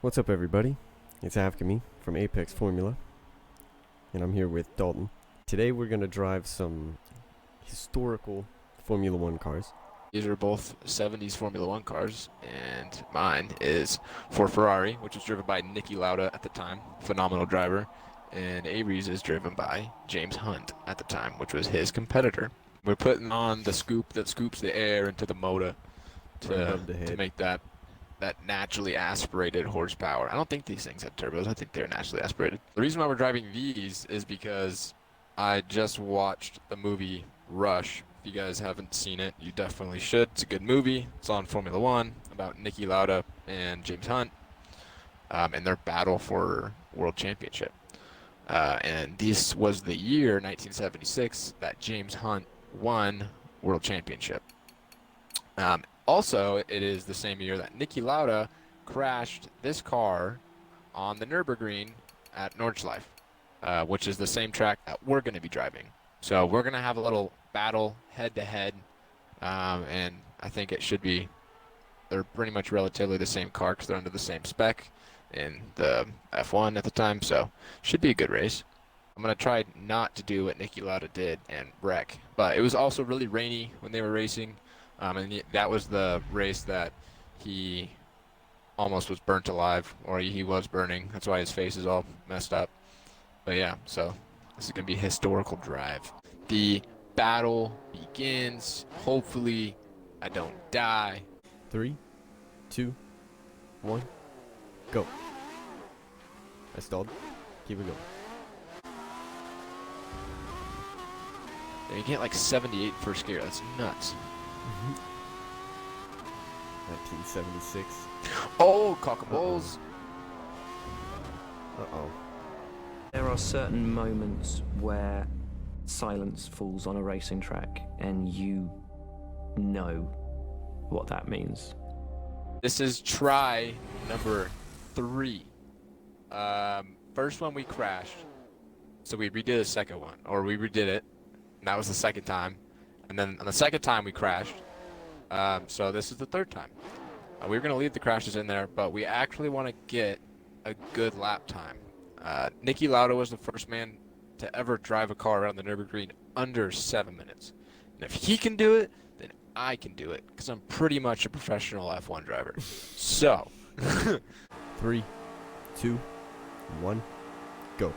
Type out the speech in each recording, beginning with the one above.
What's up, everybody? It's Avkami from Apex Formula, and I'm here with Dalton. Today we're going to drive some historical Formula 1 cars. These are both 70s Formula 1 cars, and mine is for Ferrari, which was driven by Niki Lauda at the time, phenomenal driver, and Avery's is driven by James Hunt at the time, which was his competitor. We're putting on the scoop that scoops the air into the motor to make that naturally aspirated horsepower. I don't think these things have turbos. I think they're naturally aspirated. The reason why we're driving these is because I just watched the movie Rush. If you guys haven't seen it, you definitely should. It's a good movie. It's on Formula 1 about Niki Lauda and James Hunt and their battle for world championship. And this was the year, 1976, that James Hunt won world championship. Also, it is the same year that Niki Lauda crashed this car on the Nürburgring at Nordschleife, which is the same track that we're going to be driving. So we're going to have a little battle head-to-head, and I think it should be, they're pretty much relatively the same car because they're under the same spec in the F1 at the time, so should be a good race. I'm going to try not to do what Niki Lauda did and wreck, but it was also really rainy when they were racing. And that was the race that he almost was burnt alive, or he was burning. That's why his face is all messed up. But yeah, so this is going to be a historical drive. The battle begins. Hopefully, I don't die. 3, 2, 1, go. I stalled. Keep it going. And you get like 78 first gear. That's nuts. 1976. Oh, cock and balls. Uh-oh. There are certain moments where silence falls on a racing track and you know what that means. This is try number 3. First one we crashed, so we redid the second one, or we redid it, and that was the second time. And then on the second time we crashed, so this is the third time. We were going to leave the crashes in there, but we actually want to get a good lap time. Niki Lauda was the first man to ever drive a car around the Nürburgring under 7 minutes. And if he can do it, then I can do it, because I'm pretty much a professional F1 driver. So, 3, 2, 1, go.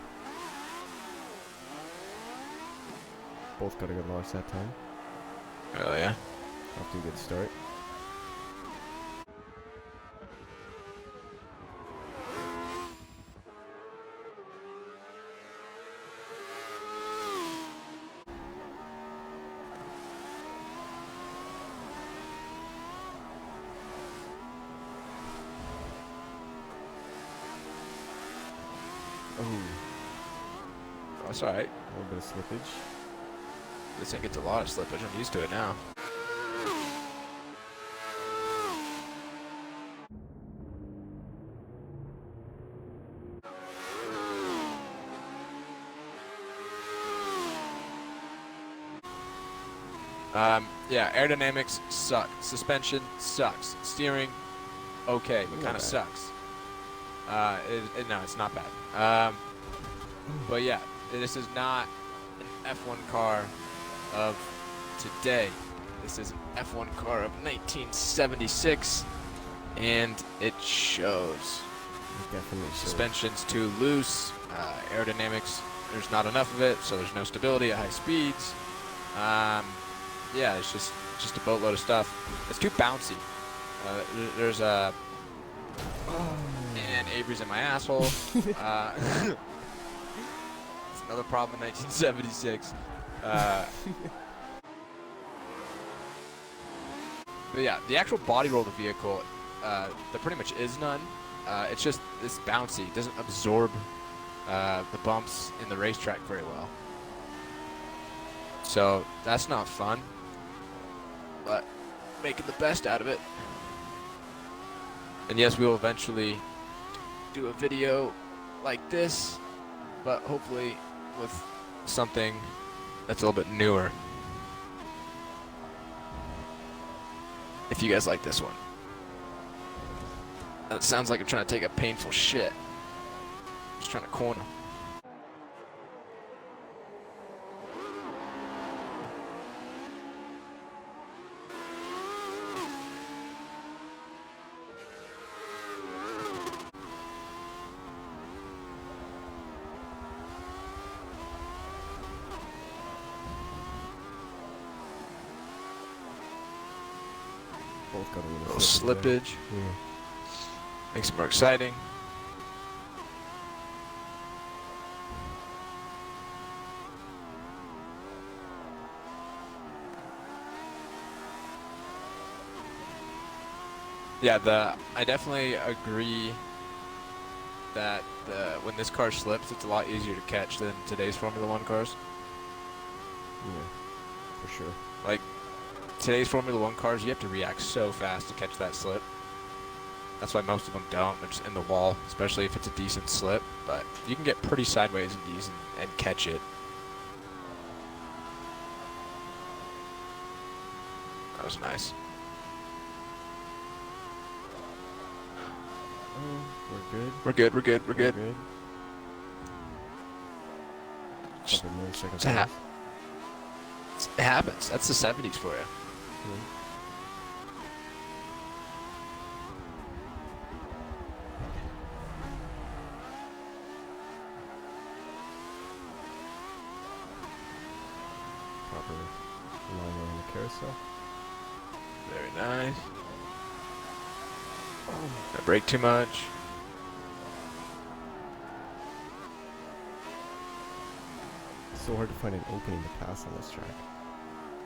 Both got a good launch that time. oh yeah. Off to a good start. Oh, That's all right. a little bit of slippage. This thing gets a lot of slippage. I'm used to it now. Yeah, aerodynamics suck. Suspension sucks. Steering, okay, kind of sucks. No, it's not bad. But yeah, this is not an F1 car of today. This is an F1 car of 1976, and it shows. It definitely shows. Suspension's too loose. Aerodynamics, there's not enough of it, so there's no stability at high speeds. Yeah, it's just a boatload of stuff. It's too bouncy. There's a and Avery's in my asshole. It's another problem in 1976. But yeah, the actual body roll of the vehicle, there pretty much is none. It's just it's bouncy. It doesn't absorb the bumps in the racetrack very well. So that's not fun. But making the best out of it. And yes, we will eventually do a video like this, but hopefully with something that's a little bit newer. If you guys like this one. That sounds like I'm trying to take a painful shit. Just trying to corner. Both got a Little slippage there. slippage. Yeah. Makes it more exciting. Yeah, I definitely agree that when this car slips, it's a lot easier to catch than today's Formula One cars. Yeah, for sure. Like, today's Formula One cars, you have to react so fast to catch that slip. That's why most of them don't. They're just in the wall, especially if it's a decent slip. But you can get pretty sideways in these and catch it. That was nice. We're good. We're good, we're good, we're We're good. good. Couple more seconds It's a ha- left. It happens. That's the 70s for you. Yeah. Proper line on the carousel. Very nice. Don't brake too much. It's so hard to find an opening to pass on this track.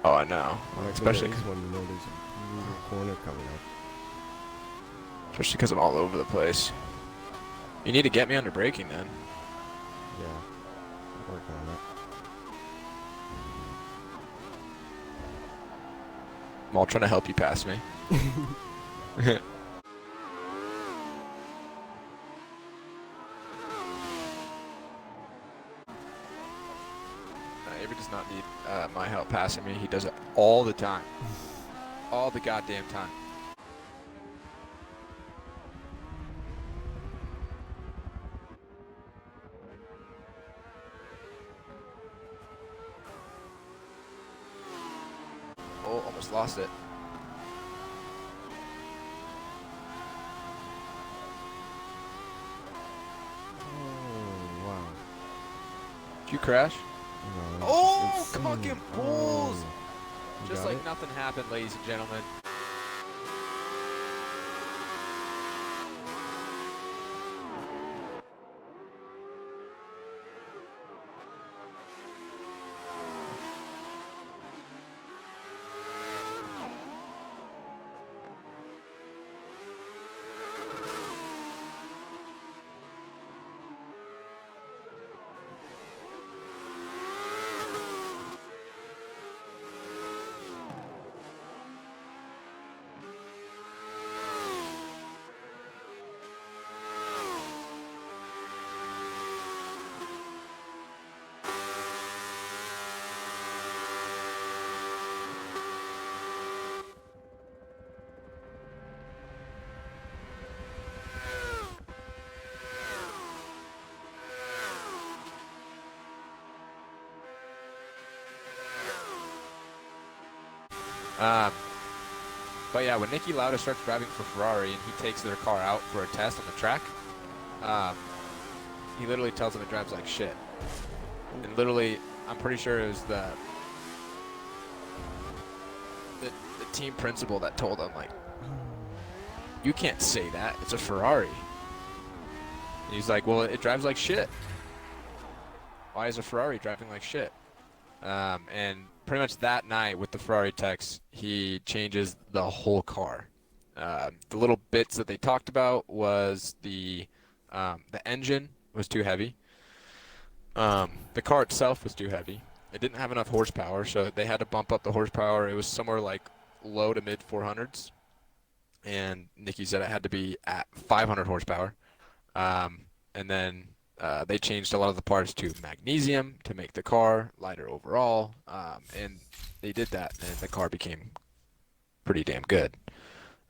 Oh, I know. Like Especially this one, you know, there's a brutal corner coming up. because I'm all over the place. You need to get me under braking then. Yeah, I'm working on that. I'm all trying to help you pass me. Avery does not need my help passing me. He does it all the time. All the goddamn time. Oh, almost lost it. Oh, wow. Did you crash? No, Oh, it's- come on, get oh, pulls. you Just got like it? nothing happened, ladies and gentlemen. But yeah, when Niki Lauda starts driving for Ferrari and he takes their car out for a test on the track, he literally tells them it drives like shit. And literally, I'm pretty sure it was the team principal that told him, like, you can't say that. It's a Ferrari. And he's like, well, it drives like shit. Why is a Ferrari driving like shit? And pretty much that night with the Ferrari techs, he changes the whole car. The little bits that they talked about was the engine was too heavy. The car itself was too heavy. It didn't have enough horsepower, so they had to bump up the horsepower. It was somewhere like low to mid 400s. And Niki said it had to be at 500 horsepower. And then they changed a lot of the parts to magnesium to make the car lighter overall. And they did that, and the car became pretty damn good.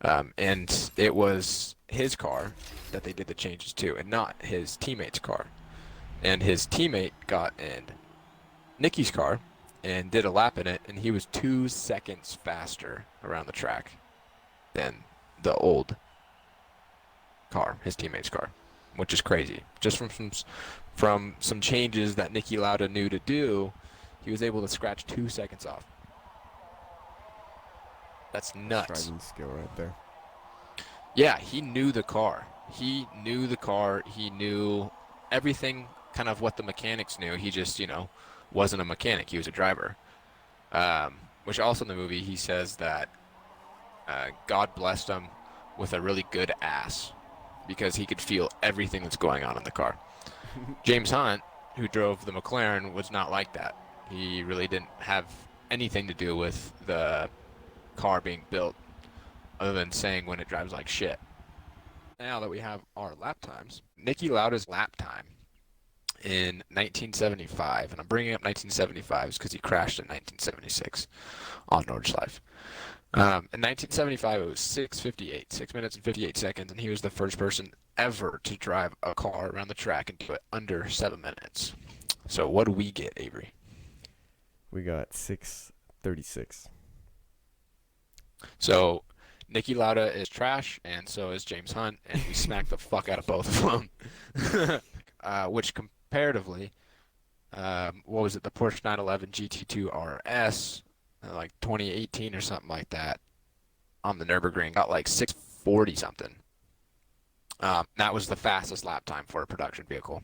And it was his car that they did the changes to, and not his teammate's car. And his teammate got in Nicky's car and did a lap in it, and he was 2 seconds faster around the track than the old car, his teammate's car, which is crazy. Just from some changes that Nicky Lauda knew to do, he was able to scratch 2 seconds off. That's nuts. Driving skill right there. Yeah, he knew the car. He knew the car. He knew everything, kind of what the mechanics knew. He just, wasn't a mechanic. He was a driver. Which also in the movie, he says that God blessed him with a really good ass because he could feel everything that's going on in the car. James Hunt, who drove the McLaren, was not like that. He really didn't have anything to do with the car being built other than saying when it drives like shit. Now that we have our lap times, Nicky Lauda's lap time in 1975, and I'm bringing up 1975 because he crashed in 1976 on Nordschleife. In 1975, it was 6:58, 6 minutes and 58 seconds, and he was the first person ever to drive a car around the track and do it under 7 minutes. So what do we get, Avery? We got 6:36. So Nicky Lauda is trash, and so is James Hunt, and we smacked the fuck out of both of them. Which comparatively, what was it, the Porsche 911 GT2 RS, like 2018 or something like that, on the Nürburgring, got like 640 something. That was the fastest lap time for a production vehicle.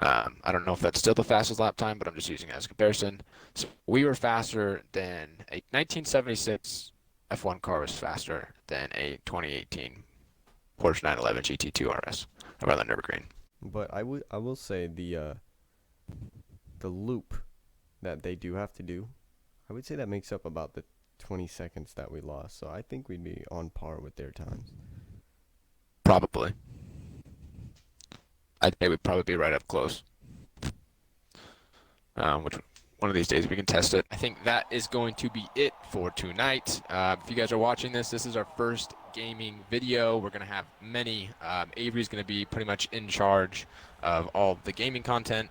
I don't know if that's still the fastest lap time, but I'm just using it as a comparison. So we were faster than a 1976 F1 car was faster than a 2018 Porsche 911 GT2 RS around the Nürburgring. But I will say the loop that they do have to do, I would say that makes up about the 20 seconds that we lost. So I think we'd be on par with their times. Probably. I'd say we'd probably be right up close. Which one of these days we can test it. I think that is going to be it for tonight. If you guys are watching this, this is our first gaming video. We're going to have many. Avery's going to be pretty much in charge of all the gaming content,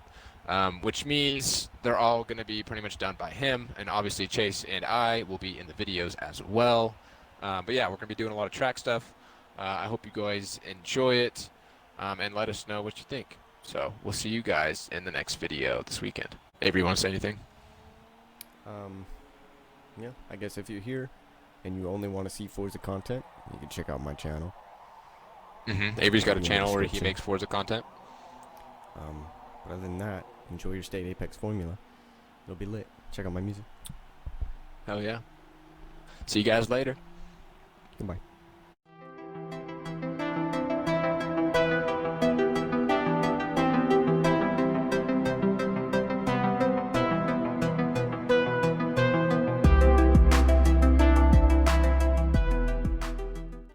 which means they're all going to be pretty much done by him. And obviously Chase and I will be in the videos as well. But yeah, we're going to be doing a lot of track stuff. I hope you guys enjoy it, and let us know what you think. So we'll see you guys in the next video this weekend. Avery, you want to say anything? Yeah, I guess if you're here and you only want to see Forza content, you can check out my channel. Avery's got a In the channel where he description. makes Forza content. But other than that, enjoy your state Apex Formula. It'll be lit. Check out my music. Hell yeah. See you guys later. Goodbye.